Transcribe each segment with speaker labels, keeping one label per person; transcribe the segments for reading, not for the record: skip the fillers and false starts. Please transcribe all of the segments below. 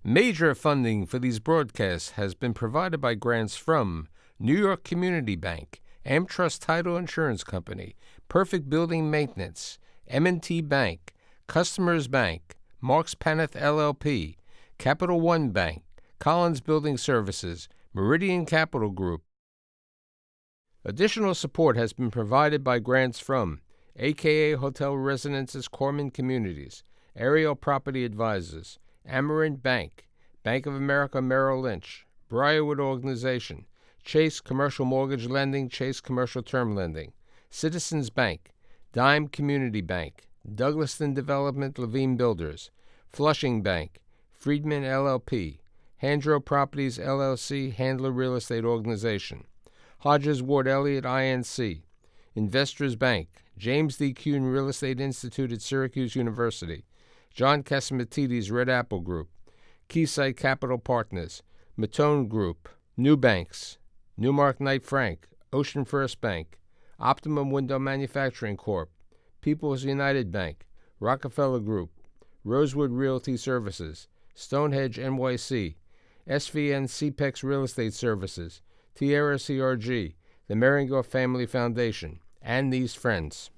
Speaker 1: Major funding for these broadcasts has been provided by grants from New York Community Bank, AmTrust Title Insurance Company, Perfect Building Maintenance, M&T Bank, Customers Bank, Marks Paneth LLP, Capital One Bank, Collins Building Services, Meridian Capital Group. Additional support has been provided by grants from AKA Hotel Residences Corman Communities, Ariel Property Advisors, Amarant Bank, Bank of America Merrill Lynch, Briarwood Organization, Chase Commercial Mortgage Lending, Chase Commercial Term Lending, Citizens Bank, Dime Community Bank, Douglaston Development Levine Builders, Flushing Bank, Friedman LLP, Handro Properties LLC, Handler Real Estate Organization, Hodges Ward Elliott INC, Investors Bank, James D. Kuhn Real Estate Institute at Syracuse University, John Casamatides Red Apple Group, Keysight Capital Partners, Matone Group, New Banks, Newmark Knight Frank, Ocean First Bank, Optimum Window Manufacturing Corp., People's United Bank, Rockefeller Group, Rosewood Realty Services, Stonehenge NYC, SVN CPEX Real Estate Services, Tierra CRG, the Meringer Family Foundation, and these friends.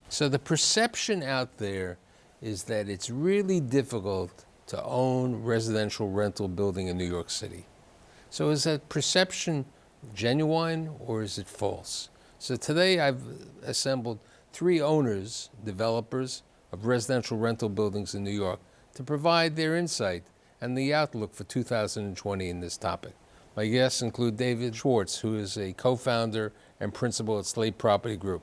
Speaker 1: So the perception out there is that it's really difficult to own residential rental building in New York City. So is that perception genuine or is it false? So today I've assembled 3 owners, developers of residential rental buildings in New York to provide their insight and the outlook for 2020 in this topic. My guests include David Schwartz, who is a co-founder and principal at Slate Property Group,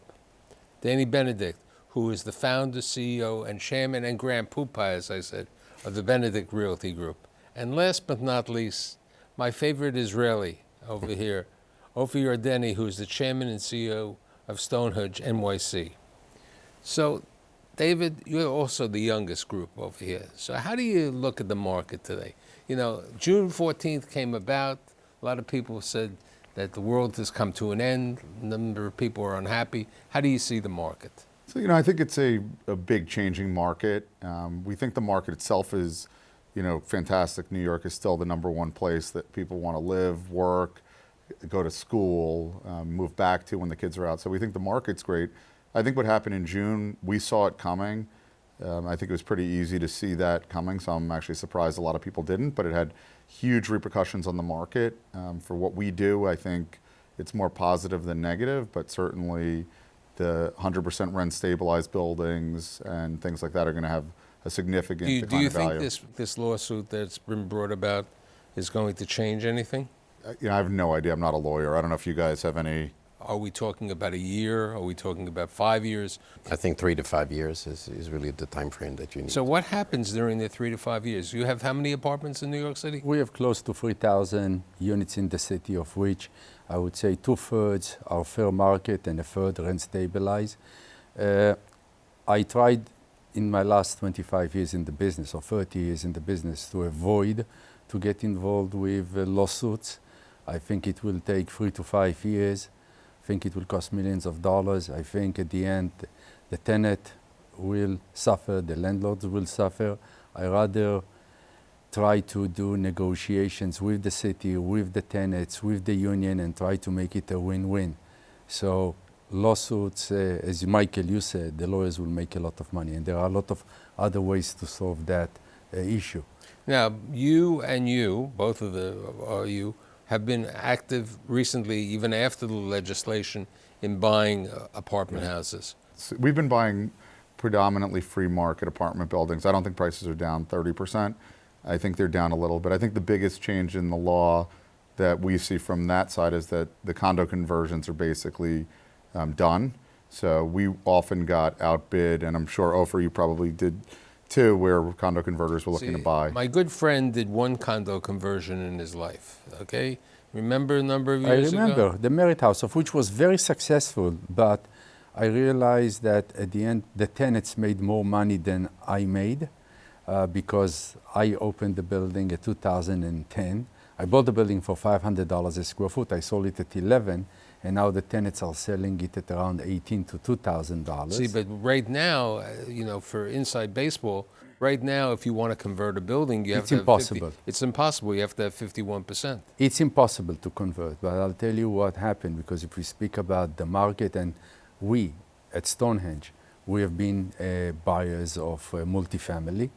Speaker 1: Danny Benedict, who is the founder, CEO, and chairman and grand poobah, as I said, of the Benedict Realty Group. And last but not least, my favorite Israeli over here, Ophir Yardeni, who is the chairman and CEO of Stonehenge NYC. So, David, you're also the youngest group over here. So how do you look at the market today? You know, June 14th came about. A lot of people said that the world has come to an end. A number of people are unhappy. How do you see the market?
Speaker 2: So, I think it's a big changing market. We think the market itself is, fantastic. New York is still the #1 place that people want to live, work, go to school, move back to when the kids are out. So we think the market's great. I think what happened in June, we saw it coming. I think it was pretty easy to see that coming, so I'm actually surprised a lot of people didn't, but it had huge repercussions on the market. For what we do, I think it's more positive than negative, but certainly the 100% rent stabilized buildings and things like that are going to have a significant decline in value.
Speaker 1: Do you think this lawsuit that's been brought about is going to change anything?
Speaker 2: I have no idea. I'm not a lawyer. I don't know if you guys have any.
Speaker 1: Are we talking about a year? Are we talking about 5 years?
Speaker 3: I think 3 to 5 years is really the time frame that you need.
Speaker 1: So what happens during the 3 to 5 years? You have how many apartments in New York City?
Speaker 4: We have close to 3,000 units in the city, of which I would say 2/3 are fair market and 1/3 rent stabilized. I tried in my last 25 years in the business, or 30 years in the business, to avoid to get involved with lawsuits. I think it will take 3 to 5 years. I think it will cost millions of dollars. I think at the end, the tenant will suffer, the landlords will suffer. I rather try to do negotiations with the city, with the tenants, with the union, and try to make it a win-win. So lawsuits, as Michael, you said, the lawyers will make a lot of money, and there are a lot of other ways to solve that issue.
Speaker 1: Now, you, both of you, have been active recently, even after the legislation, in buying apartment houses.
Speaker 2: So we've been buying predominantly free market apartment buildings. I don't think prices are down 30%. I think they're down a little bit. I think the biggest change in the law that we see from that side is that the condo conversions are basically done. So we often got outbid, and I'm sure, Ofer, you probably did too, where condo converters were looking to buy.
Speaker 1: My good friend did one condo conversion in his life, okay? Remember a number of years ago?
Speaker 4: I remember the Merit House, of which was very successful, but I realized that at the end, the tenants made more money than I made because I opened the building in 2010. I bought the building for $500 a square foot. I sold it at 11, and now the tenants are selling it at around $18 to $2,000.
Speaker 1: See, but right now, you know, for inside baseball, right now, if you want to convert a building, you have
Speaker 4: It's
Speaker 1: to have
Speaker 4: impossible.
Speaker 1: It's impossible. You have to have 51%.
Speaker 4: It's impossible to convert, but I'll tell you what happened, because if we speak about the market, and we at Stonehenge, we have been buyers of multifamily.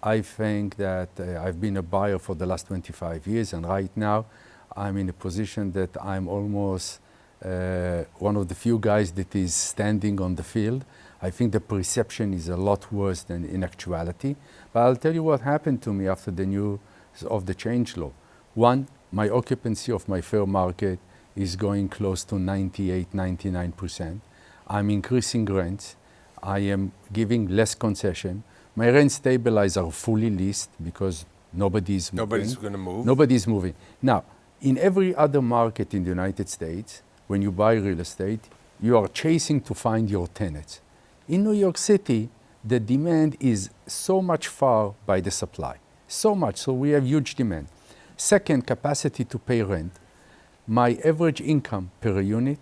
Speaker 4: I think that I've been a buyer for the last 25 years, and right now I'm in a position that I'm almost one of the few guys that is standing on the field. I think the perception is a lot worse than in actuality. But I'll tell you what happened to me after the news of the change law. One, my occupancy of my fair market is going close to 98, 99%. I'm increasing rents. I am giving less concession. My rent stabilizers are fully leased because nobody's moving.
Speaker 1: Nobody's going to move.
Speaker 4: Nobody's moving. Now, in every other market in the United States, when you buy real estate, you are chasing to find your tenants. In New York City, the demand is so much far by the supply. So much, so we have huge demand. Second, capacity to pay rent. My average income per unit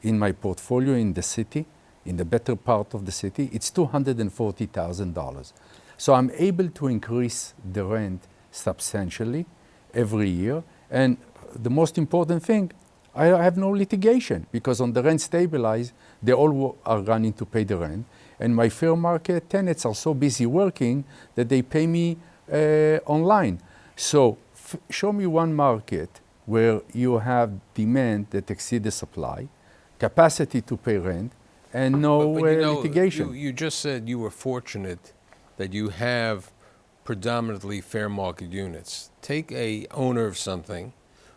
Speaker 4: in my portfolio in the city, in the better part of the city, it's $240,000. So I'm able to increase the rent substantially every year. And the most important thing, I have no litigation, because on the rent stabilized, they all are running to pay the rent. And my fair market tenants are so busy working that they pay me online. So show me one market where you have demand that exceeds the supply, capacity to pay rent, and no
Speaker 1: But you know,
Speaker 4: litigation.
Speaker 1: You just said you were fortunate that you have predominantly fair market units. Take a owner of something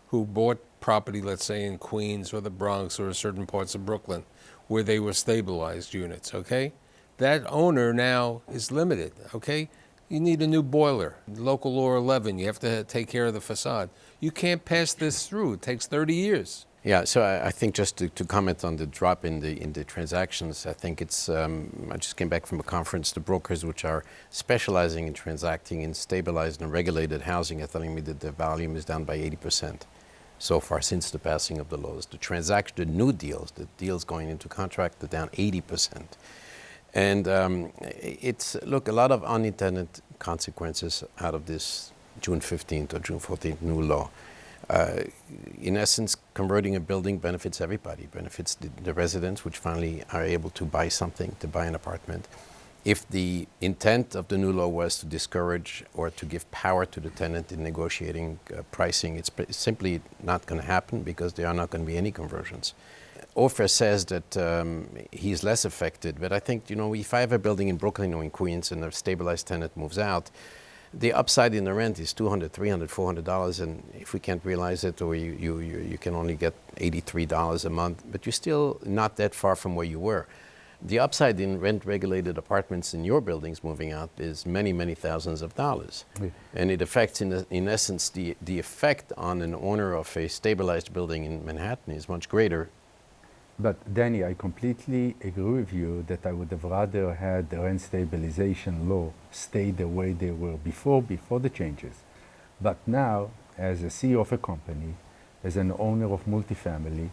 Speaker 1: who bought property, let's say in Queens or the Bronx or certain parts of Brooklyn, where they were stabilized units, okay? That owner now is limited, okay? You need a new boiler. Local law 11, you have to take care of the facade. You can't pass this through. It takes 30 years.
Speaker 3: Yeah, so I think just to comment on the drop in the transactions, I think it's, I just came back from a conference, the brokers which are specializing in transacting in stabilized and regulated housing are telling me that the volume is down by 80% so far since the passing of the laws. The new deals, the deals going into contract are down 80%. And it's, look, a lot of unintended consequences out of this June 15th or June 14th new law. In essence, converting a building benefits everybody, benefits the residents, which finally are able to buy something, to buy an apartment. If the intent of the new law was to discourage or to give power to the tenant in negotiating pricing, it's simply not going to happen, because there are not going to be any conversions. Ofer says that he's less affected, but I think, you know, if I have a building in Brooklyn or in Queens and a stabilized tenant moves out, the upside in the rent is $200, $300, $400, and if we can't realize it, or you can only get $83 a month, but you're still not that far from where you were. The upside in rent-regulated apartments in your buildings moving out is many, many thousands of dollars. Yeah. And it affects, in essence, the effect on an owner of a stabilized building in Manhattan is much greater.
Speaker 4: But Danny, I completely agree with you that I would have rather had the rent stabilization law stay the way they were before the changes. But now, as a CEO of a company, as an owner of multifamily,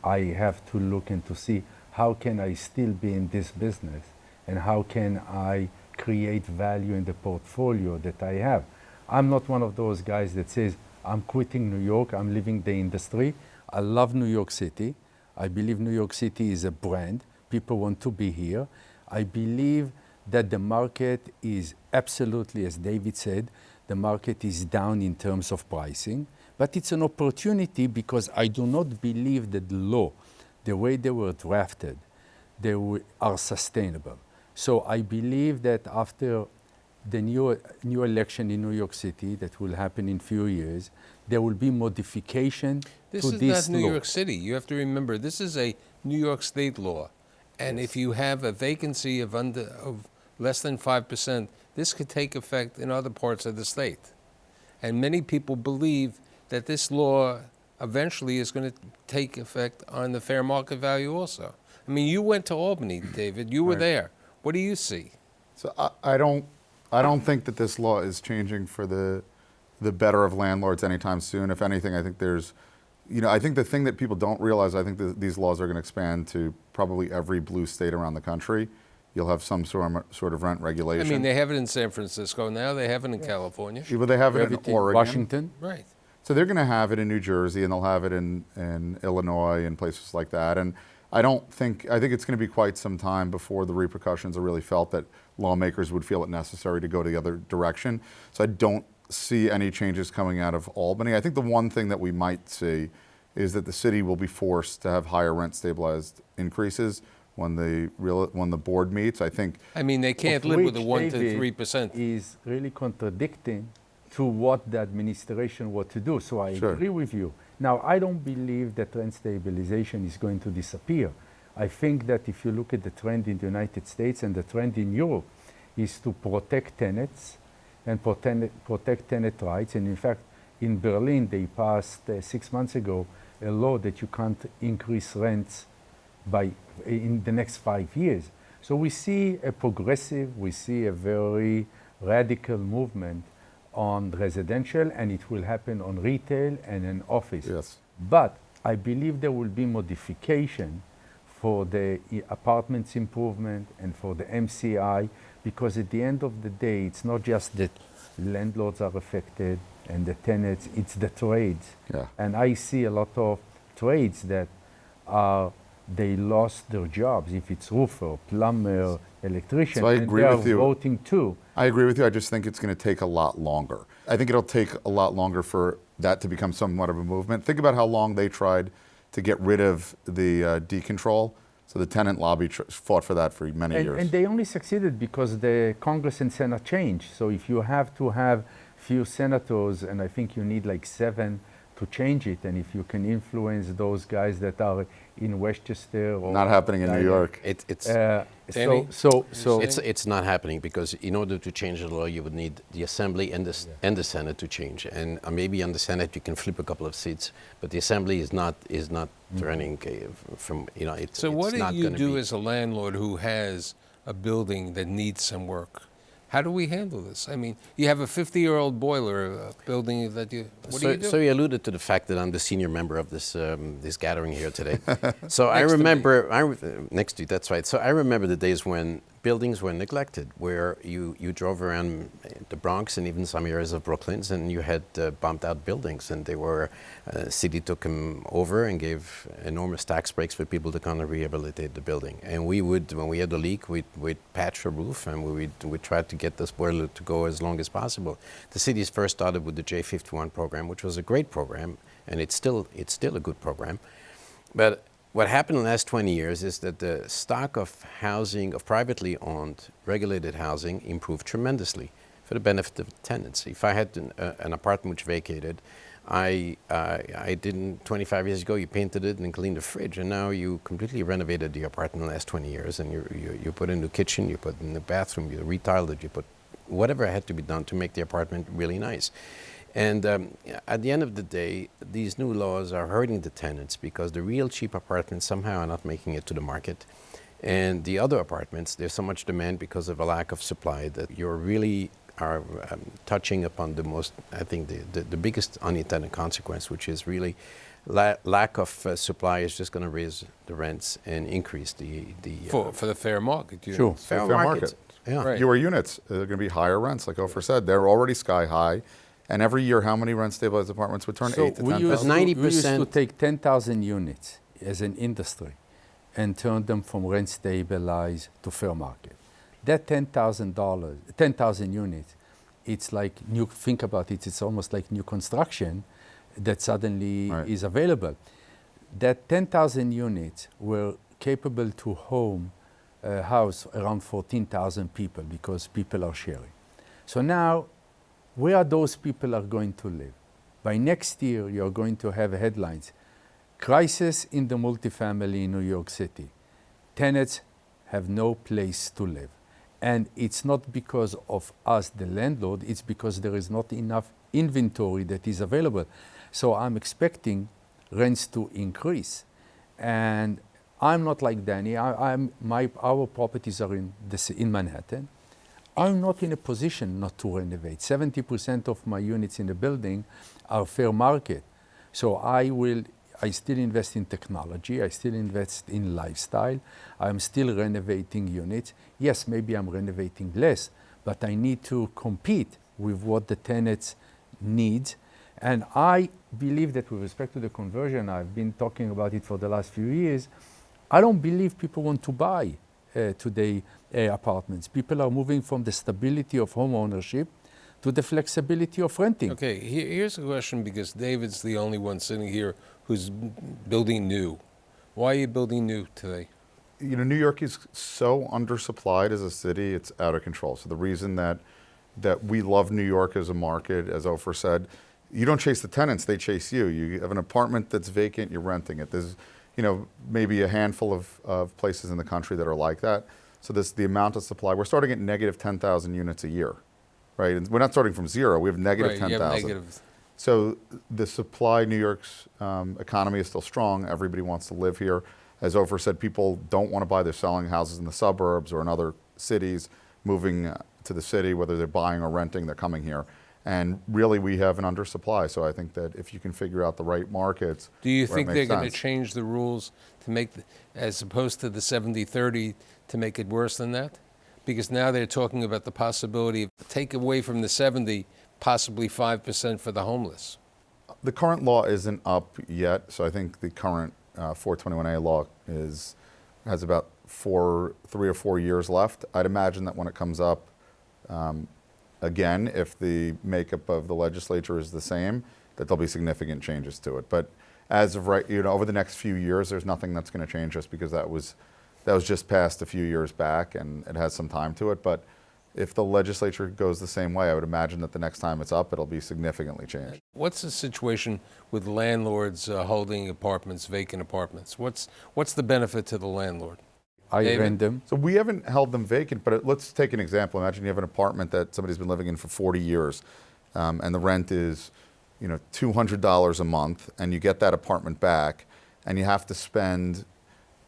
Speaker 4: I have to look and to see how can I still be in this business, and how can I create value in the portfolio that I have. I'm not one of those guys that says, I'm quitting New York, I'm leaving the industry. I love New York City. I believe New York City is a brand. People want to be here. I believe that the market is absolutely, as David said, the market is down in terms of pricing, but it's an opportunity, because I do not believe that the law, the way they were drafted, are sustainable. So I believe that after the new election in New York City that will happen in few years, there will be modification
Speaker 1: This
Speaker 4: to
Speaker 1: is
Speaker 4: this
Speaker 1: not New
Speaker 4: law.
Speaker 1: York City. You have to remember, this is a New York State law. And if you have a vacancy of less than 5%, this could take effect in other parts of the state. And many people believe that this law eventually is going to take effect on the fair market value also. I mean, you went to Albany, David. You were
Speaker 2: Right.
Speaker 1: there. What do you see?
Speaker 2: So I don't think that this law is changing for the better of landlords anytime soon. If anything, I think there's, I think the thing that people don't realize, I think that these laws are going to expand to probably every blue state around the country. You'll have some sort of rent regulation.
Speaker 1: I mean, they have it in San Francisco now. They have it in California.
Speaker 2: But they have it in
Speaker 4: Everything-
Speaker 2: Oregon.
Speaker 4: Washington.
Speaker 1: Right.
Speaker 2: So they're going to have it in New Jersey, and they'll have it in Illinois and places like that. And I think it's going to be quite some time before the repercussions are really felt that lawmakers would feel it necessary to go the other direction. So I don't see any changes coming out of Albany. I think the one thing that we might see is that the city will be forced to have higher rent stabilized increases when the board meets. I think
Speaker 1: I mean, they can't
Speaker 4: Of
Speaker 1: live with a
Speaker 4: which
Speaker 1: 1 to
Speaker 4: David
Speaker 1: 3%.
Speaker 4: is really contradicting to what the administration want to do. So I
Speaker 2: Sure.
Speaker 4: agree with you. Now, I don't believe that rent stabilization is going to disappear. I think that if you look at the trend in the United States and the trend in Europe is to protect tenants and protect tenant rights. And in fact, in Berlin, they passed 6 months ago a law that you can't increase rents in the next 5 years. So we see we see a very radical movement on residential, and it will happen on retail and in office.
Speaker 2: yes.
Speaker 4: But I believe there will be modification for the apartments improvement and for the MCI, because at the end of the day, it's not just that landlords are affected and the tenants, it's the trades.
Speaker 2: Yeah.
Speaker 4: And I see a lot of trades that they lost their jobs, if it's roofer, plumber, electrician,
Speaker 2: So I
Speaker 4: and
Speaker 2: agree
Speaker 4: they are
Speaker 2: with you.
Speaker 4: voting too.
Speaker 2: I agree with you. I just think it's going to take a lot longer. I think it'll take a lot longer for that to become somewhat of a movement. Think about how long they tried to get rid of the decontrol. So the tenant lobby fought for that for many years.
Speaker 4: And they only succeeded because the Congress and Senate changed. So if you have to have few senators, and I think you need like 7 to change it, and if you can influence those guys that are in Westchester or
Speaker 2: Not happening in New York.
Speaker 1: Danny?
Speaker 3: It's not happening because in order to change the law, you would need the Assembly and the Senate to change. And maybe on the Senate you can flip a couple of seats, but the Assembly is not turning from It's
Speaker 1: So what
Speaker 3: it's
Speaker 1: do
Speaker 3: not
Speaker 1: you
Speaker 3: gonna
Speaker 1: do
Speaker 3: be.
Speaker 1: as a landlord who has a building that needs some work? How do we handle this? I mean, you have a 50-year-old boiler, a building that you. What do you do?
Speaker 3: So you alluded to the fact that I'm the senior member of this this gathering here today. So I
Speaker 1: Next to me.
Speaker 3: remember next to you. That's right. So I remember the days when buildings were neglected, where you drove around the Bronx and even some areas of Brooklyn, and you had bumped out buildings, and they were city took them over and gave enormous tax breaks for people to come and rehabilitate the building. And we would, when we had a leak, we'd patch a roof, and we'd try to get this boiler to go as long as possible. The cities first started with the J51 program, which was a great program, and it's still a good program, but what happened in the last 20 years is that the stock of housing, of privately owned, regulated housing, improved tremendously for the benefit of tenants. If I had an apartment which vacated, I didn't, 25 years ago, you painted it and cleaned the fridge, and now you completely renovated the apartment in the last 20 years, and you put in the kitchen, you put in the bathroom, you retiled it, you put whatever had to be done to make the apartment really nice. And at the end of the day, these new laws are hurting the tenants because the real cheap apartments somehow are not making it to the market. And the other apartments, there's so much demand because of a lack of supply that you really are touching upon the most, I think, the biggest unintended consequence, which is really lack of supply is just going to raise the rents and increase the
Speaker 1: For the fair market.
Speaker 4: Sure.
Speaker 3: fair
Speaker 2: Fair
Speaker 3: market. Yeah.
Speaker 1: Right.
Speaker 2: Fewer units. They're going to be higher rents, like Ofer said. They're already sky high. And every year, how many rent stabilized apartments would turn
Speaker 4: So
Speaker 2: 8 to
Speaker 4: we
Speaker 2: 10,000?
Speaker 3: But
Speaker 4: we used to
Speaker 3: 90%
Speaker 4: take 10,000 units as an industry and turn them from rent stabilized to fair market. That $10,000 units, it's like new, think about it, it's almost like new construction that suddenly
Speaker 2: Right.
Speaker 4: is available. That 10,000 units were capable to home house around 14,000 people because people are sharing. So now, where those people are going to live? By next year, you're going to have headlines. Crisis in the multifamily in New York City. Tenants have no place to live. And it's not because of us, the landlord, it's because there is not enough inventory that is available. So I'm expecting rents to increase. And I'm not like Danny. Our properties are in Manhattan. I'm not in a position not to renovate. 70% of my units in the building are fair market. So I still invest in technology. I still invest in lifestyle. I'm still renovating units. Yes, maybe I'm renovating less, but I need to compete with what the tenants need. And I believe that with respect to the conversion, I've been talking about it for the last few years, I don't believe people want to buy today apartments. People are moving from the stability of home ownership to the flexibility of renting.
Speaker 1: Okay, here's a question, because David's the only one sitting here who's building new. Why are you building new today?
Speaker 2: You know, New York is so undersupplied as a city, it's out of control. So the reason that we love New York as a market, as Ofer said, you don't chase the tenants, they chase you. You have an apartment that's vacant, you're renting it. There's, you know, maybe a handful of places in the country that are like that. So the amount of supply, we're starting at negative 10,000 units a year, right? And we're not starting from zero, we have negative 10,000. So the supply, New York's economy is still strong, everybody wants to live here. As Ofer said, people don't want to buy, they're selling houses in the suburbs or in other cities, moving to the city, whether they're buying or renting, they're coming here. And really, we have an undersupply. So I think that if you can figure out the right markets,
Speaker 1: do you think they're going to
Speaker 2: sense.
Speaker 1: change the rules to make, as opposed to the 70-30, to make it worse than that? Because now they're talking about the possibility of take away from the 70, possibly 5% for the homeless.
Speaker 2: The current law isn't up yet. So I think the current 421A law has about 3 or 4 years left. I'd imagine that when it comes up, again, if the makeup of the legislature is the same, that there'll be significant changes to it. But as of right, you know, over the next few years, there's nothing that's going to change just because that was just passed a few years back and it has some time to it. But if the legislature goes the same way, I would imagine that the next time it's up, it'll be significantly changed.
Speaker 1: What's the situation with landlords holding apartments, vacant apartments? What's the benefit to the landlord?
Speaker 4: I rent them.
Speaker 2: So we haven't held them vacant, but let's take an example. Imagine you have an apartment that somebody's been living in for 40 years, and the rent is, you know, $200 a month, and you get that apartment back, and you have to spend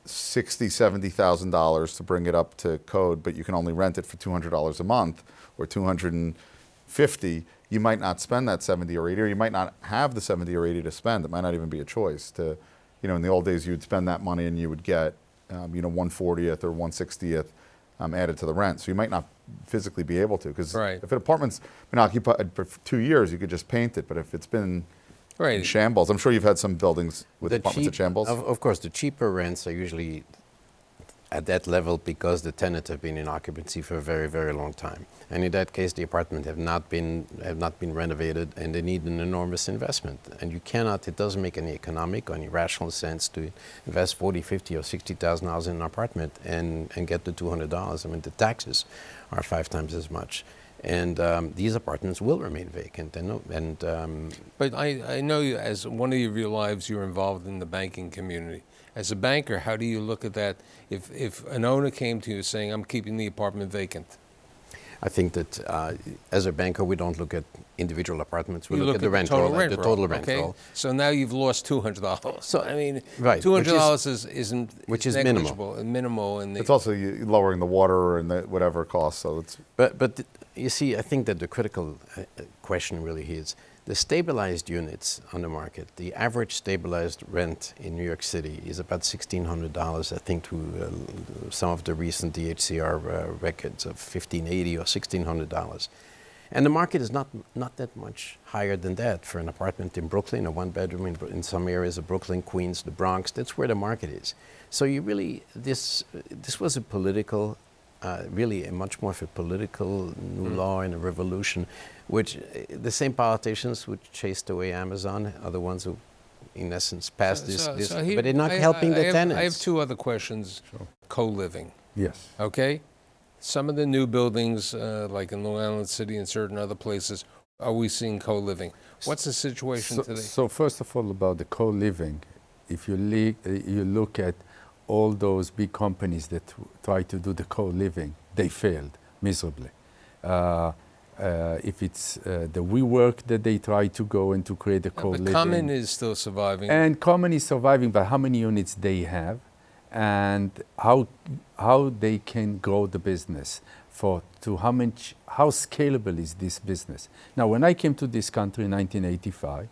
Speaker 2: $60,000, $70,000 to bring it up to code, but you can only rent it for $200 a month or $250. You might not spend that 70 or 80, or you might not have the 70 or 80 to spend. It might not even be a choice to, you know, in the old days, you'd spend that money and you would get, you know, 1/40th or 1/60th added to the rent. So you might not physically be able to, because if an apartment's been occupied for 2 years, you could just paint it. But if it's been in shambles, I'm sure you've had some buildings with apartments in shambles.
Speaker 3: Of course, the cheaper rents are usually at that level because the tenants have been in occupancy for a very, very long time. And in that case, the apartment have not been renovated, and they need an enormous investment. And you cannot, it doesn't make any economic or any rational sense to invest $40,000, $50,000 or $60,000 in an apartment and get the $200. I mean, the taxes are 5 times as much. And these apartments will remain vacant.
Speaker 1: But I know you, as one of your lives, you're involved in the banking community. As a banker, how do you look at that if an owner came to you saying, I'm keeping the apartment vacant?
Speaker 3: I think that as a banker, we don't look at individual apartments. We
Speaker 1: You
Speaker 3: look at the rent roll, the total rent
Speaker 1: okay?
Speaker 3: roll.
Speaker 1: So now you've lost $200. So I mean,
Speaker 3: Right,
Speaker 1: $200 isn't
Speaker 3: which is
Speaker 1: negligible, minimal. And
Speaker 2: It's also lowering the water and the whatever it costs. So it's.
Speaker 3: But you see, I think that the critical question really is the stabilized units on the market. The average stabilized rent in New York City is about $1,600. I think to some of the recent DHCR records of $1,580 or $1,600. And the market is not that much higher than that for an apartment in Brooklyn, a 1-bedroom in some areas of Brooklyn, Queens, the Bronx. That's where the market is. So you really, this was a political, really much more of a political new law and a revolution, which the same politicians who chased away Amazon are the ones who, in essence, passed this, but they're not helping the tenants.
Speaker 1: I have 2 other questions. Sure. Co-living.
Speaker 4: Yes.
Speaker 1: Okay? Some of the new buildings, like in Long Island City and certain other places, are we seeing co-living? What's the situation today?
Speaker 4: So first of all, about the co-living, if you look at all those big companies that try to do the co-living, they failed miserably. If it's the WeWork that they try to go and to create a co-living.
Speaker 1: But Common is still surviving.
Speaker 4: And Common is surviving, but how many units they have and how they can grow the business how scalable is this business. Now, when I came to this country in 1985,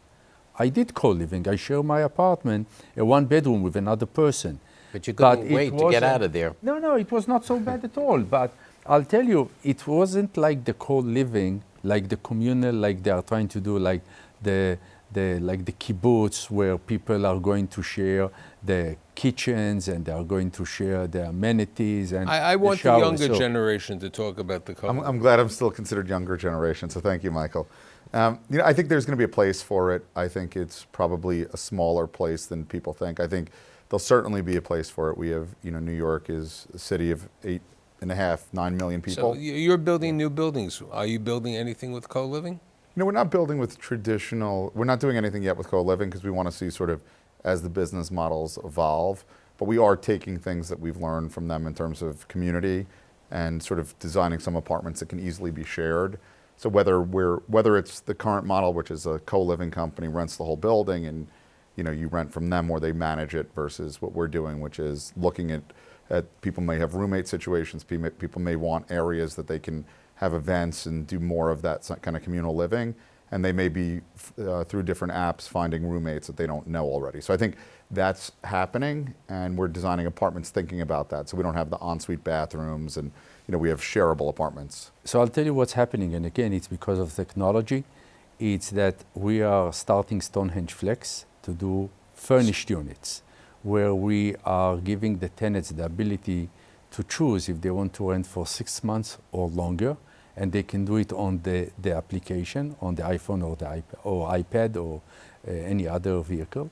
Speaker 4: I did co-living. I share my apartment, a one bedroom with another person.
Speaker 3: But you couldn't wait to get out of there.
Speaker 4: No, it was not so bad at all. But I'll tell you, it wasn't like the co-living, like the communal, like they are trying to do, like the kibbutz, where people are going to share the kitchens and they are going to share the amenities and
Speaker 1: I want the younger generation to talk about the co-living.
Speaker 2: I'm glad I'm still considered younger generation, so thank you, Michael. I think there's going to be a place for it. I think it's probably a smaller place than people think. I think there'll certainly be a place for it. We have, New York is a city of 9 million people.
Speaker 1: So you're building new buildings. Are you building anything with co-living?
Speaker 2: We're not building with we're not doing anything yet with co-living because we want to see sort of as the business models evolve, but we are taking things that we've learned from them in terms of community and sort of designing some apartments that can easily be shared. So whether it's the current model, which is a co-living company rents the whole building and you rent from them or they manage it, versus what we're doing, which is looking at people may have roommate situations, people may want areas that they can have events and do more of that kind of communal living, and they may be through different apps finding roommates that they don't know already. So I think that's happening, and we're designing apartments thinking about that. So we don't have the ensuite bathrooms, and we have shareable apartments.
Speaker 4: So I'll tell you what's happening, and again, it's because of technology. It's that we are starting Stonehenge Flex to do furnished units, where we are giving the tenants the ability to choose if they want to rent for 6 months or longer, and they can do it on the application, on the iPhone or iPad or any other vehicle.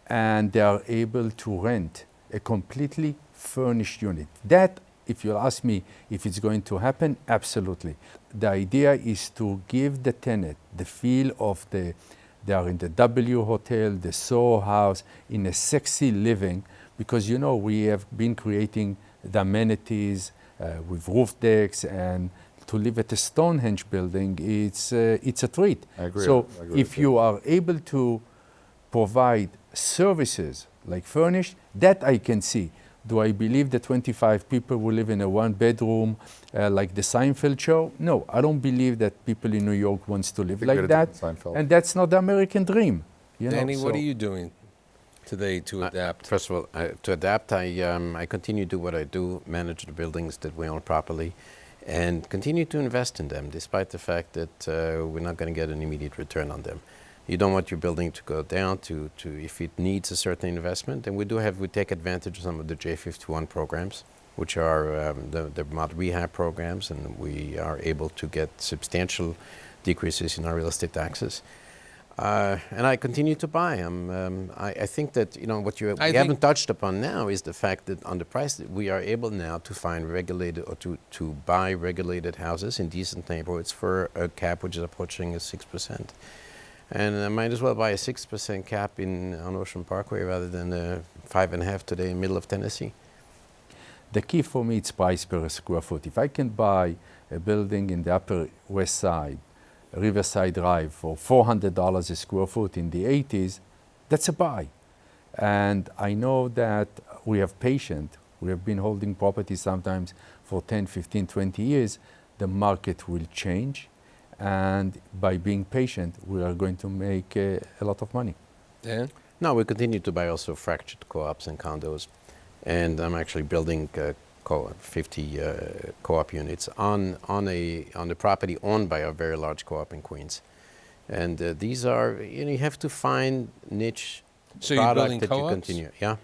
Speaker 4: And they are able to rent a completely furnished unit. That, if you ask me if it's going to happen, absolutely. The idea is to give the tenant the feel of they are in the W Hotel, the Soho House, in a sexy living, because we have been creating the amenities with roof decks, and to live at a Stonehenge building, it's a treat.
Speaker 2: I agree.
Speaker 4: So if you are able to provide services like furnished, that I can see. Do I believe that 25 people will live in a one bedroom like the Seinfeld show? No, I don't believe that people in New York wants to live like that. And that's not the American dream.
Speaker 1: Danny, what are you doing today to adapt?
Speaker 3: First of all, to adapt, I continue to do what I do, manage the buildings that we own properly, and continue to invest in them, despite the fact that we're not going to get an immediate return on them. You don't want your building to go down to if it needs a certain investment, and we take advantage of some of the J51 programs, which are the mod rehab programs, and we are able to get substantial decreases in our real estate taxes. And I continue to buy. I think that what we haven't touched upon now is the fact that on the price that we are able now to find regulated or to buy regulated houses in decent neighborhoods for a cap which is approaching 6%. And I might as well buy a 6% cap on Ocean Parkway rather than 5.5 today in the middle of Tennessee.
Speaker 4: The key for me is price per square foot. If I can buy a building in the Upper West Side, Riverside Drive, for $400 a square foot in the 80s, that's a buy. And I know that we have been holding property sometimes for 10, 15, 20 years. The market will change. And by being patient, we are going to make a lot of money.
Speaker 1: Dan?
Speaker 3: No, we continue to buy also fractured co-ops and condos. And I'm actually building 50 co-op units on the property owned by a very large co-op in Queens. And these are, you have to find niche product that you continue. Yeah.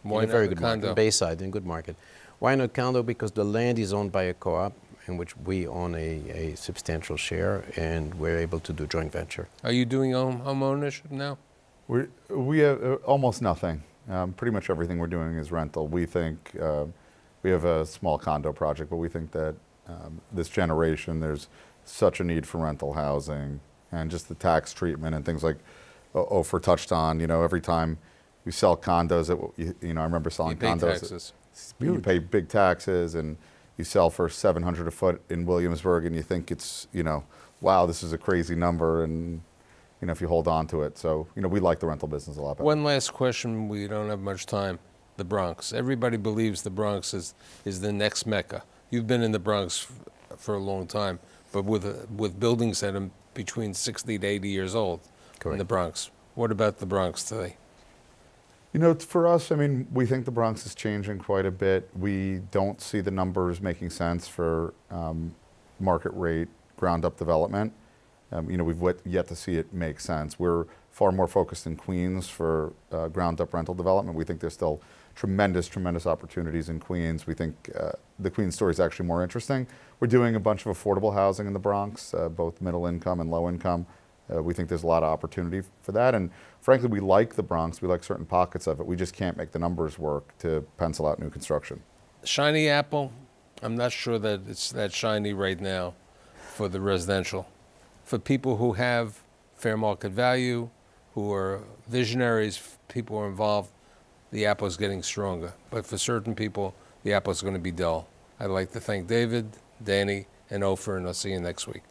Speaker 1: Why
Speaker 3: in a very
Speaker 1: not
Speaker 3: good
Speaker 1: condo?
Speaker 3: market, Bayside, in good market. Why not condo? Because the land is owned by a co-op in which we own a substantial share, and we're able to do joint venture.
Speaker 1: Are you doing home ownership now?
Speaker 2: We have almost nothing. Pretty much everything we're doing is rental. We think we have a small condo project, but we think that this generation, there's such a need for rental housing, and just the tax treatment and things like Ofer touched on. Every time you sell condos, I remember selling
Speaker 1: You pay
Speaker 2: condos.
Speaker 1: taxes.
Speaker 2: You pay big taxes, and you sell for $700 a foot in Williamsburg, and you think it's, wow, this is a crazy number, and if you hold on to it. So, we like the rental business a lot better.
Speaker 1: One last question. We don't have much time. The Bronx. Everybody believes the Bronx is the next Mecca. You've been in the Bronx for a long time, but with buildings that are between 60 to 80 years old in the Bronx. What about the Bronx today?
Speaker 2: For us, we think the Bronx is changing quite a bit. We don't see the numbers making sense for market rate ground up development. We've yet to see it make sense. We're far more focused in Queens for ground up rental development. We think there's still tremendous opportunities in Queens. We think the Queens story is actually more interesting. We're doing a bunch of affordable housing in the Bronx, both middle income and low income. We think there's a lot of opportunity for that. And frankly, we like the Bronx. We like certain pockets of it. We just can't make the numbers work to pencil out new construction.
Speaker 1: Shiny apple, I'm not sure that it's that shiny right now for the residential. For people who have fair market value, who are visionaries, people who are involved, the apple is getting stronger. But for certain people, the apple is going to be dull. I'd like to thank David, Danny, and Ofer, and I'll see you next week.